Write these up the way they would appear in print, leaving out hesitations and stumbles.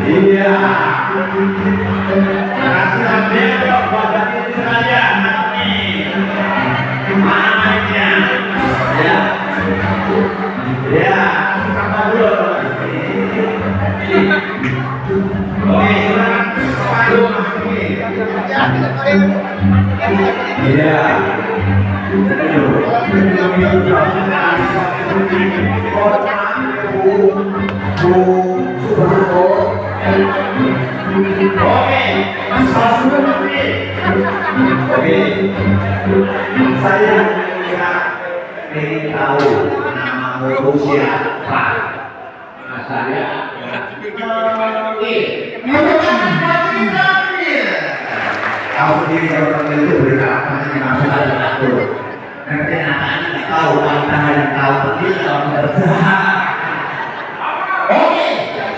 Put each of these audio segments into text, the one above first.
Iya. Kasih bebek buat itu saja nih. Mainnya. Ya. Ya, sama dulu. Oke, silakan. Aduh, iya. Oke, saya ingin tahu namamu siapa? Saya tahu diri orang itu berkata masalah aku. Nanti anak ini tahu wanita yang tahu sendiri kalau berjahat. Oke,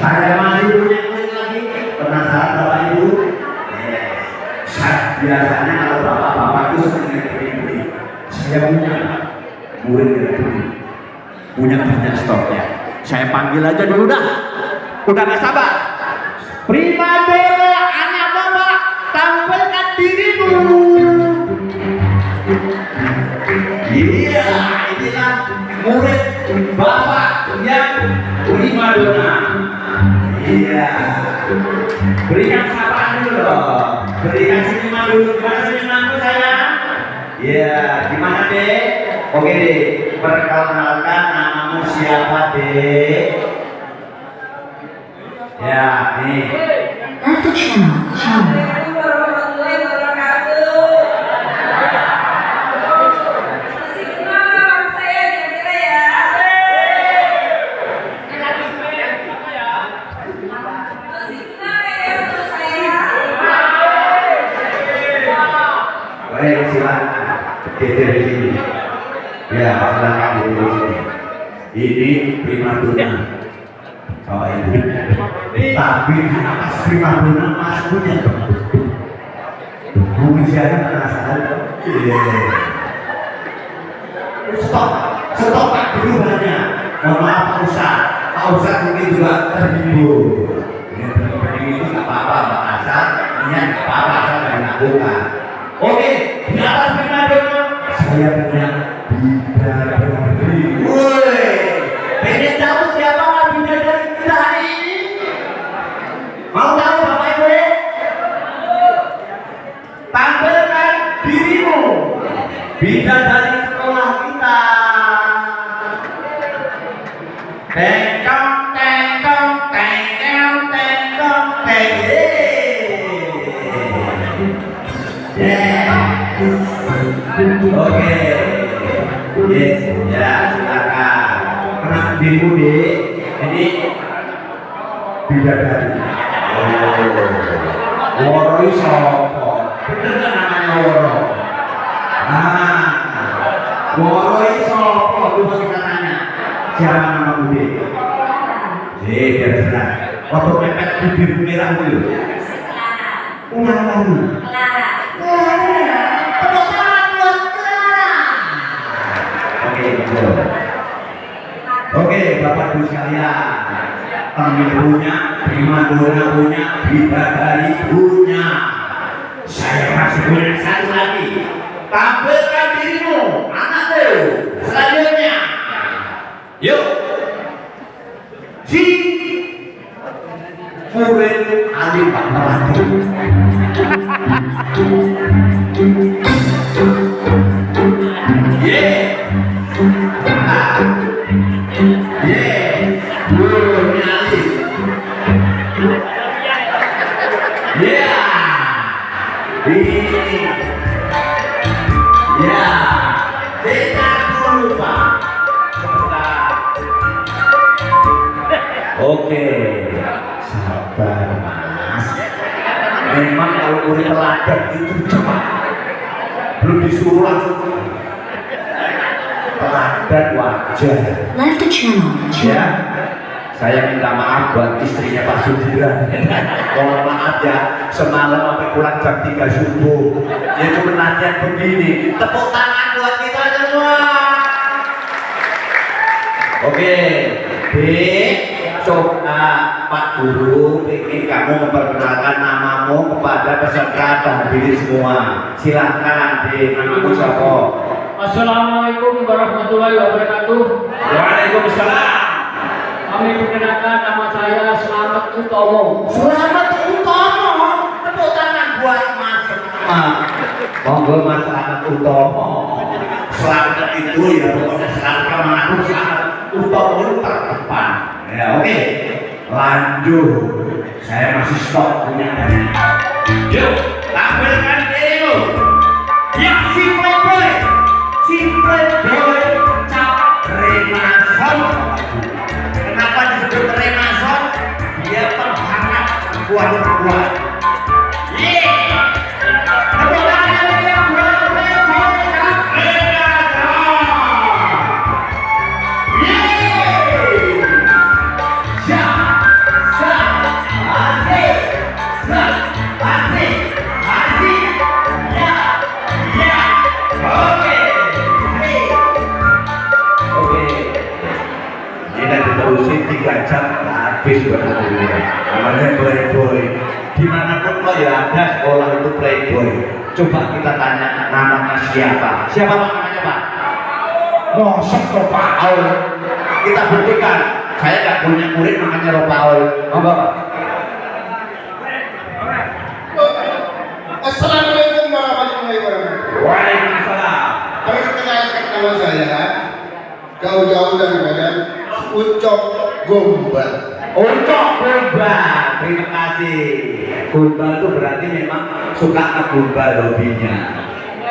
saya masih punya kulit lagi. Penasaran bapak ibu? Biasanya kalau bapak-bapak itu sering beli. Saya punya murid yang punya banyak stoknya. Saya panggil aja dulu dah. Udah gak sabar. Primadona anak bapak, tampilkan dirimu. Iya, inilah murid bapak yang primadona. Iya. Berikan sapaan dulu loh. Berikan senyuman dulu. Gimana senyumanku sayang? Iya, gimana dek? Oke dek, perkenalkan namamu siapa dek? Ya, nih. Satu channel. Baik, silakan. Dari sini. Ya, silakan di sini. Ini primadona. Oh ini. Tapi atas primadona Mas punya. Mungkin saya penasaran. Stop Pak dulu banyak. Mohon maaf Pak Ustaz. Pak Ustaz mungkin juga terhibur. Ini nggak apa-apa Pak Ustaz. Ini nggak apa-apa saya lakukan. Oke, di atas primadona saya punya bidadari. Woi, pengen tahu siapa bidadari kita hari ini? Mau tahu Bapak Ibu? Tampilkan dirimu, bidadari sekolah kita. Tengkong, tengkong, tengkong, tengkong, tengkong. Oke, yes, ya silakan. Kenapa dirimu dek? Ini bidadari. Woro iso apa? Bener kan namanya Woro? Ah, Woro iso apa? Coba kita tanya. Siapa namamu dek? Biar jelas. Waktu mepet bibir merah dulu. Ulang lagi. Oke, Bapak Ibu sekalian, Tampil punya, primadona punya, bidadari punya. Saya masih punya satu lagi. Tampilkan dirimu, anakku. Selanjutnya, yuk. Si murid alim Pak Melati. Oke, sabar Mas. Memang kalau murid teladan itu cepat, belum disuruh langsung teladan wajar. Left channel. Ya, Saya minta maaf buat istrinya Pak Sudiran. Mohon maaf ya, semalam sampai pulang jam 3 subuh. Ya cuma latihan begini. Tepuk tangan buat kita semua. Oke, B. Coba Pak Guru ingin kamu memperkenalkan namamu kepada peserta hadirin semua. Silahkan D. Namamu siapa? Assalamualaikum warahmatullahi wabarakatuh. Waalaikumsalam. Kami perkenalkan nama saya Slamet Utomo. Selamat Utomo. Tepuk tangan buat Mas. Monggo Mas Selamat Utomo. Selamat itu ya pokoknya selamat mengaku Selamat Utomo terdepan. Ya oke. Lanjut. Saya masih stok punya. Yuk, tampilkan diri lu. Ya si playboy. Si playboy Cap Renason. Kenapa disebut Renason? Dia penghangat kuat-kuat. Yeay! Tepuk tangan yang buat Playboy Cap Renason. Yeay! Asik. Ya, ya. Oke. Oke. Kita diterusin 3 jam habis sebetulnya. Namanya Playboy. Dimanapun kok ya ada sekolah itu Playboy. Coba kita tanya namanya siapa? Siapa namanya Pak? Mosok kok Paul. Kita buktikan. Saya nggak punya murid namanya Paul. Monggo Pak. Assalamualaikum warahmatullahi wabarakatuh. Waalaikumsalam. Kami perkenalkan nama saya jauh-jauh dari Medan, Ucok Gombal. Untuk gombal, terima kasih. Gombal itu berarti memang suka ngegombal hobinya.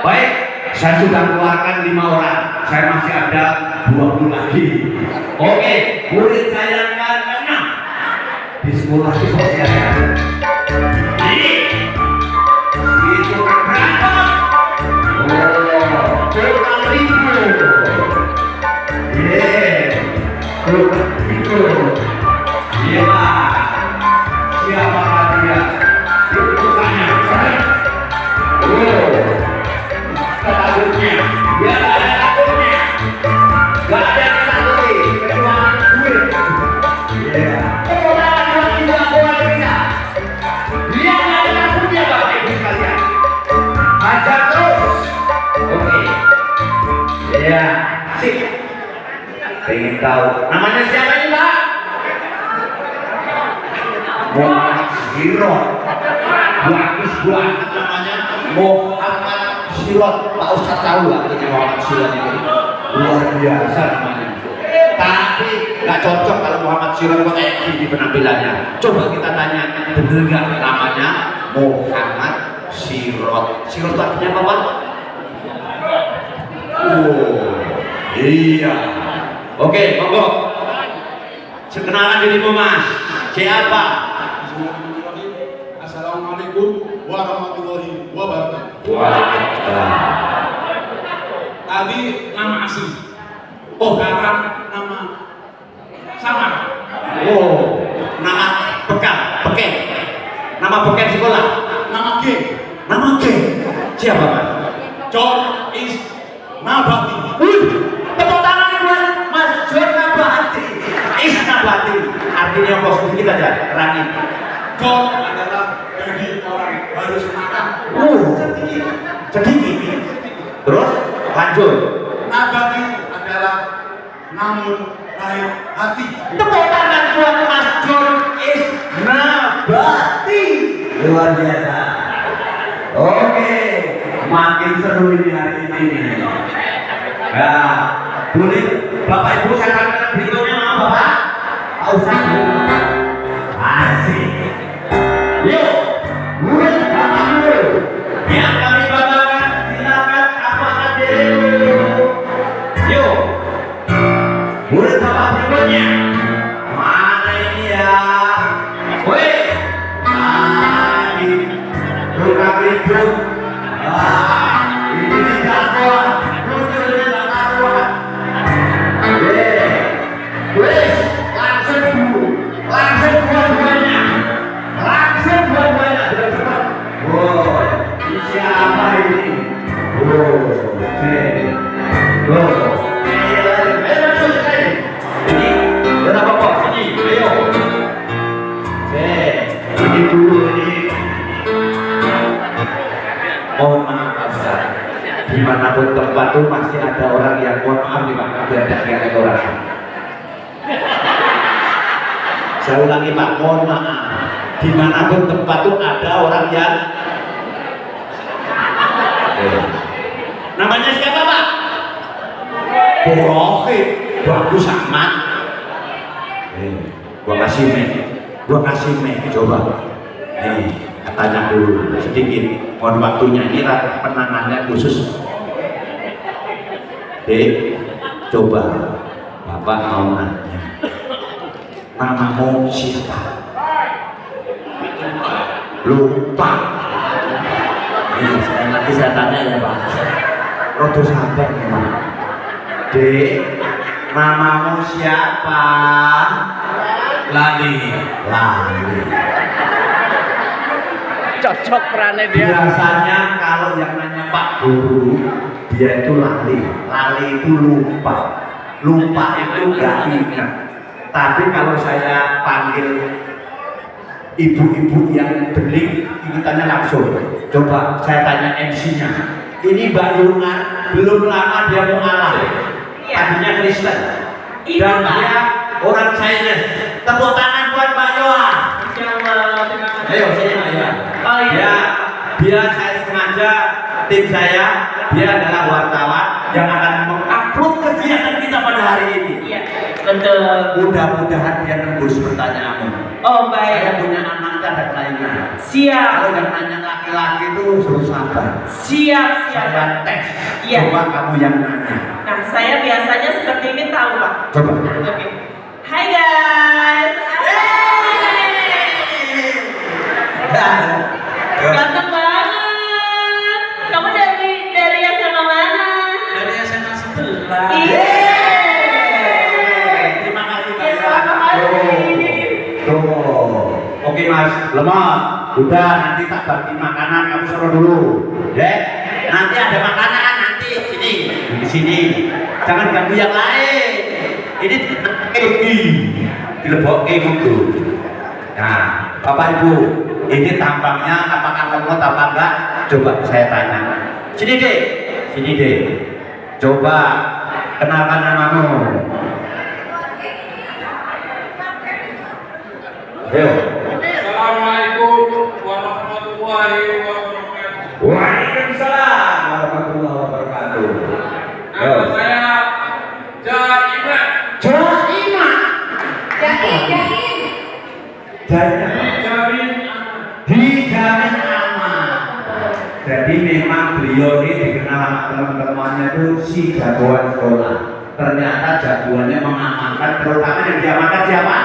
Baik, saya sudah keluarkan 5 orang. Saya masih ada 20 lagi. Oke, murid saya yang ke-6 di sekolah di sosial. Itu kan berapa? Oh, kurang ribu. Kurang ribu. Iya Pak. Siapa dia? Itu tanya. Oh, takutnya. Ya nggak ada takutnya. Nggak ada yang takut. Kecuali duit. Iya. Orang yang tidak boleh bisa. Dia nggak ada takutnya Bapak Ibu sekalian. Hajar terus. Oke. Iya. Sip. Pengen tahu namanya siapa ini Pak? Muhammad Sirot. Bagus banget namanya Muhammad Sirot. Pak Ustadz tahu nggak ini Muhammad Sirot itu? Luar biasa namanya. Tapi nggak cocok kalau Muhammad Sirot kok kayak gini penampilannya. Coba kita tanya, bener nggak namanya Muhammad Sirot? Sirot itu artinya apa Pak? Oh, iya. Oke, monggo. Kenalan dirimu Mas. Siapa? Assalamualaikum warahmatullahi wabarakatuh. Waalaikumsalam. Tadi nama asli. Oh, sekarang nama samar. Oh, nama Peken. Nama Peken sekolah. Nama G. Nama geng. Siapa Mas? John is Nabati. Tepuk tangan buat Mas John Nabati. Nabati. Artinya kostum kita aja. Rani. John adalah jadi orang harus makan. Sedikit. Terus lanjut. Nabati adalah namun baik hati. Tepuk tangan buat Mas John is Nabati. Luar biasa. Oke, makin seru ini hari ini. Nah, boleh Bapak Ibu saya katakan berikutnya nama Bapak? Pak Ustadz. Asik. Yuk, murid Bapak dulu. Yang kami banggakan, silakan apakah diri. Yuk, murid Bapak berikutnya. Mana ini ya? Woi, bukan ribut. Ini jagoan. Langsung dulu ini. Mohon maaf Pak Ustaz, dimanapun tempat tuh masih ada orang yang mohon maaf nih Pak, biar tidak kelihatan orang. Saya ulangi Pak, mohon maaf, dimanapun tempat tuh ada orang yang namanya siapa Pak? Rohit, bagus amat. Gua kasih mic, coba. Nih, tanya dulu sedikit. Mohon waktunya, ini penangannya khusus. Coba, Bapak mau nanya, namamu siapa? Lupa. Nanti saya tanya ya Pak. Rodo sampai memang. Dek, namamu siapa? Lali. Cocok perannya dia. Biasanya kalau yang nanya Pak Guru, dia itu lali. Lali itu lupa. Lupa itu gak ingat. Tapi kalau saya panggil ibu-ibu yang bening, ingatannya langsung. Coba saya tanya MC-nya. Ini Mbak Yuna, belum lama dia mau ngalah. Tadinya Kristen. Dan dia orang Chinese. Tepuk tangan buat Mbak Yoha. Ayo sini Mbak Yoha. Dia saya sengaja, tim saya, dia adalah wartawan yang akan mengupload kegiatan kita pada hari ini. Iya, betul. Mudah-mudahan dia nembus pertanyaanmu. Oh baik. Saya punya anak ada lainnya. Siap. Kalau yang nanya laki-laki itu suruh sabar. Siap. Saya tes. Iya. Coba kamu yang nanya. Nah, saya biasanya seperti ini tahu Pak. Coba. Oke. Hai guys. Ganteng banget. Kamu dari SMA mana? Dari SMA sebelah. Iya. Terima kasih Mbak Terima Yoha. kasih. Tuh. Oke Mas, lemot. Udah nanti tak bagi makanan, kamu suruh dulu. Ya. Nanti ada makanan nanti sini, di sini. Jangan ganggu yang lain. Ini dilebokke gitu. Nah, Bapak Ibu, ini tampangnya apakah lemot apa enggak? Coba saya tanya. Sini deh. Coba kenalkan namamu. Ayo. Assalamualaikum warahmatullahi wabarakatuh. Waalaikumsalam warahmatullahi wabarakatuh. Nama saya Jaima. Dijamin aman. Jadi memang beliau ini dikenal sama teman-temannya itu si jagoan sekolah. Ternyata jagoannya mengamankan, terutama yang diamankan siapa?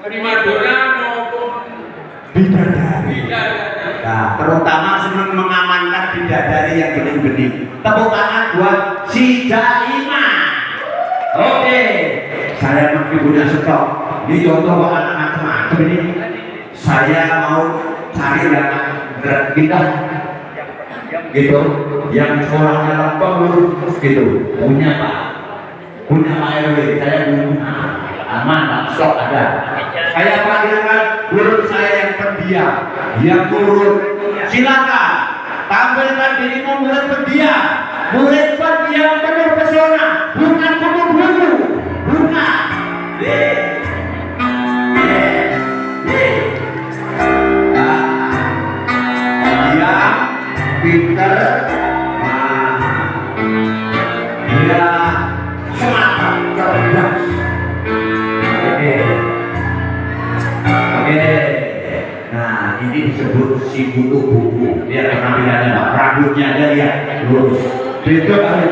Prima dona maupun Bidadari. bidadari. Nah, terutama senang mengamankan bidadari yang bening-bening. Tepuk tangan buat si Jaima. Oke, saya masih punya stok. Ini contoh anak-anak macam ini. Saya mau cari yang berat kita, gitu, yang sekolahnya lempeng lurus gitu. Punya Pak RW, saya punya. Aman Pak, stok ada. Saya panggilkan murid saya yang pendiam, yang turun. Silakan tampilkan dirimu murid pendiam. Murid pendiam penuh pesona, bukan penuh buku, bukan. Dia pinter, dia semangat, cerdas. Oke. Nah, ini disebut si butuh buku. Lihat penampilannya Pak, rambutnya aja lihat lurus. Beda kali.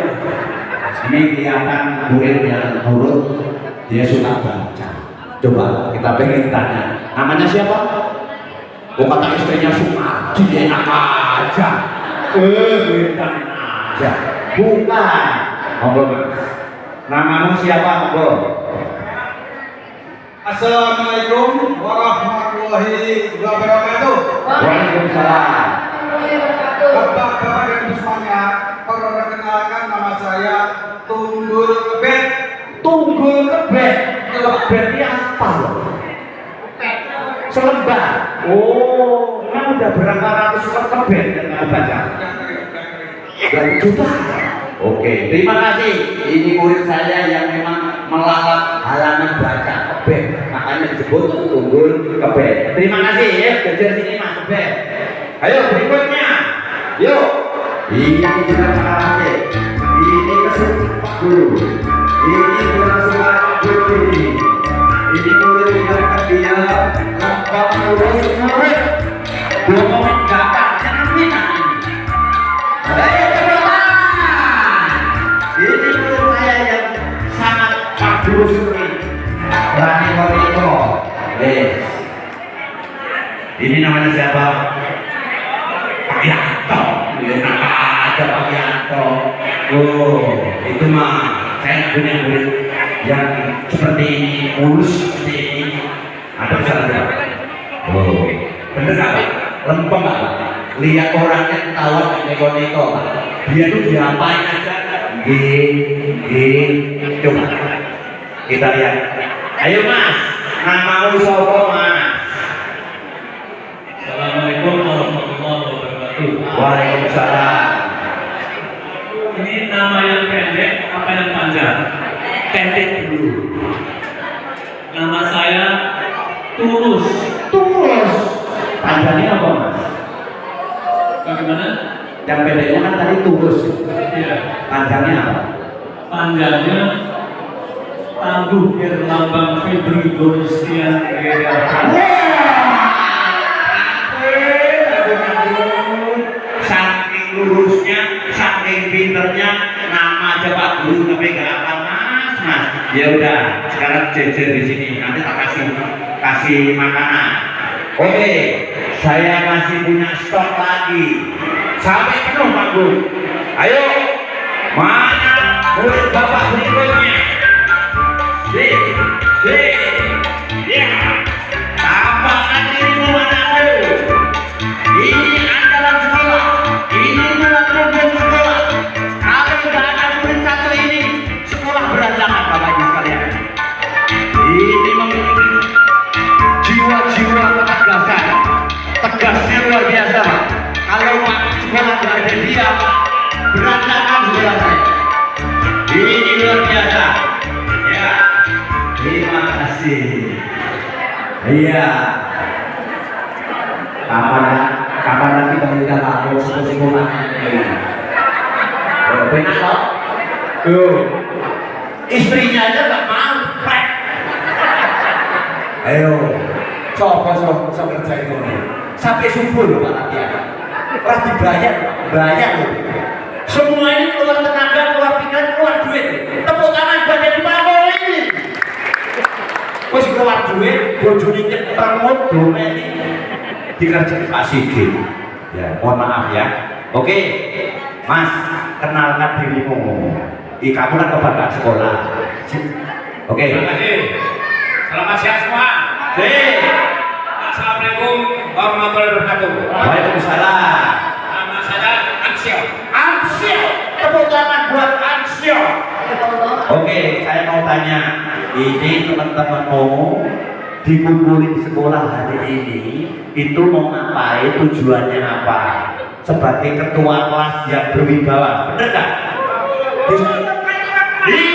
Ini kelihatan murid yang nurut, dia suka baca. Coba kita pengen tanya, namanya siapa? Oh, kata istrinya Sumardi, enak aja. Beda aja. Bukan. Namamu siapa, Monggo? Assalamualaikum warahmatullahi wabarakatuh. Waalaikumsalam. Bapak-bapak dan ibu semuanya, perkenalkan nama saya Tunggul Kebet. Tunggul Kebet. Kebet ini apa loh? Selembut. lembar. Oh, memang udah berapa ratus kebet yang kamu baca? Dan juta. Oke, terima kasih. Ini murid saya yang memang melalap halaman baca kebet, makanya disebut tunggul kebet. Terima kasih ya, belajar sini mas kebet. Ayo berikutnya, yuk. Ini juga kasih. Ini kesukaan guru. Ini kesukaan guru ini. Ini murid yang dia nampak lurus murid. Ngomongin gagak, jangan minat ini. Ayo teman-teman. Ini murid saya yang sangat bagus ini. Rani Wariko. Ini namanya siapa? Pak Yanto. Nama ada Pak Yanto. Oh, itu mah saya punya murid yang seperti ini, mulus seperti ini. Ada salah nggak? Oh, bener nggak Pak? Lempeng nggak Pak? Lihat orangnya ketawa kayak neko-neko Pak. Dia tuh diapain aja? Coba kita lihat. Ayo Mas, namamu siapa Mas? Assalamualaikum warahmatullahi wabarakatuh. Waalaikumsalam. Ini nama yang pendek apa yang panjang? Pendek dulu. Nama saya Tulus. Tulus. Panjangnya apa Mas? Bagaimana? Yang pendeknya kan tadi tulus. Iya. Panjangnya apa? Panjangnya Tangguh Lambang Febri Donistian Saking lurusnya, saking pinternya, nama aja Pak Guru tapi nggak apa Mas. Ya udah, sekarang jejer di sini. Nanti tak kasih makanan. Oke, saya masih punya stok lagi. Sampai penuh Pak Guru. Ayo, mana murid Bapak berikutnya? Ya. Apakah dirimu anakku? Ini adalah sekolah. Ini adalah program sekolah. Kalau tidak ada murid satu ini, sekolah berantakan Bapak Ibu sekalian. Ini memiliki jiwa-jiwa ketegasan. Tegasnya luar biasa Pak. Kalau Pak sekolah tidak ada dia, berantakan sekolah saya. Ini luar biasa. Ya. Terima kasih. Iya. Kapan nanti kita lapor sekolah ini? Benar toh? Tuh. Istrinya aja nggak mau. Ayo, coba kerja itu sampai subuh loh Pak latihan. Orang bayar loh. Semua ini keluar tenaga, keluar pikiran, keluar duit. Tepuk tangan buat jadi pamor ini. Terus keluar duit, bojone nyemprot domeni dikerjain Pak Sigit. Ya, mohon maaf ya. Oke, Mas, kenalkan dirimu. Kamu kan kebanggaan sekolah. Oke. Terima kasih. Selamat siang semua. Assalamualaikum warahmatullahi wabarakatuh. Waalaikumsalam. Nama saya Ansio. Ansio, tepuk tangan buat Ansio. Oke, saya mau tanya, ini teman-temanmu dikumpulin sekolah hari ini, itu mau ngapain? Tujuannya apa? Sebagai ketua kelas yang berwibawa, bener nggak? Iya.